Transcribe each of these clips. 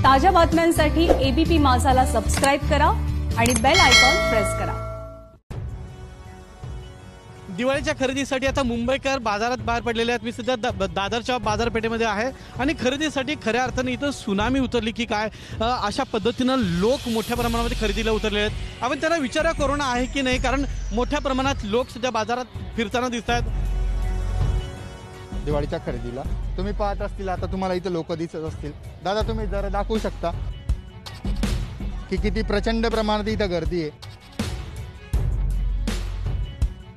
ताज्या बातम्यांसाठी ABP माझाला subscribe करा आणि बेल आयकॉन प्रेस करा। दिवाळीच्या खरेदीसाठी आता मुंबईकर बाजारात बाहेर पडलेले आहेत। मी सध्या दादरच्या बाजारपेठेमध्ये आहे आणि खरेदीसाठी खऱ्या अर्थाने इथं सुनामी उतरली की काय अशा पद्धतीनं लोक मोठ्या प्रमाणामध्ये खरेदीला उतरले आहेत। आपण त्यांना विचारा कोरोना आहे की नाही, कारण मोठ्या प्रमाणात लोक सध्या बाजारात फिरताना दिसत आहेत। दिवाळीच्या खरेदीला तुम्ही पाहत असतील, आता तुम्हाला इथे लोक दिसत असतील। दादा तुम्ही जरा दाखवू शकता की किती प्रचंड प्रमाणात इथं गर्दी आहे।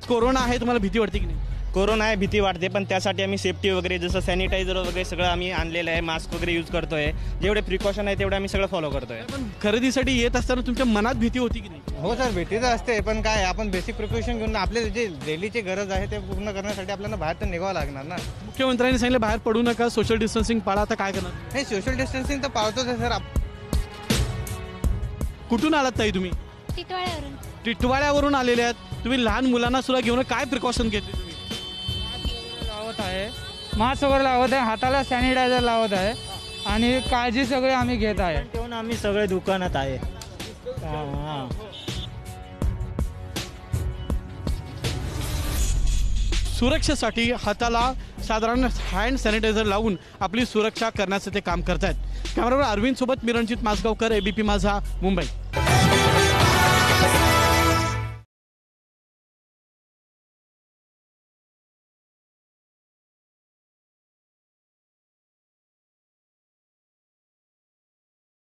कोरोना आहे, तुम्हाला भीती वाटते की नाही? कोरोना आहे, भीती वाटते, पण त्यासाठी आम्ही सेफ्टी वगैरे जसं सॅनिटायझर वगैरे सगळं आम्ही आणलेलं आहे, मास्क वगैरे यूज करतोय, जेवढे प्रिकॉशन आहे तेवढे आम्ही सगळं फॉलो करतोय। पण खरेदीसाठी येत असताना तुमच्या मनात भीती होती की नाही? हो सर, भीती तर असते, पण काय आपण बेसिक प्रिकॉशन घेऊन आपले जे डेलीची गरज आहे ते पूर्ण करण्यासाठी आपल्याला बाहेर तर निघावं लागणार ना। मुख्यमंत्र्यांनी सांगितलं बाहेर पडू नका, सोशल डिस्टन्सिंग पाळा, आता काय करणार? नाही, सोशल डिस्टन्सिंग तर पाळतोच आहे सर। कुठून आलात ताई तुम्ही? टिटवाळ्यावरून। टिटवाळ्यावरून आलेले आहेत तुम्ही। लहान मुलांना सुद्धा घेऊन काय प्रिकॉशन घेतले तुम्ही? लावत आहे, मास्क वगैरे लावत आहे, हाताला सॅनिटायझर लावत आहे आणि काळजी सगळे आम्ही घेत आहे। ठेवून आम्ही सगळे दुकानात आहे। सुरक्षेसाठी हाताला साधारण हँड सॅनिटायझर लावून आपली सुरक्षा करण्याचं ते काम करतायत। कॅमेरामॅन अरविंद सोबत मी रणजित मासगावकर, एबीपी माझा, मुंबई।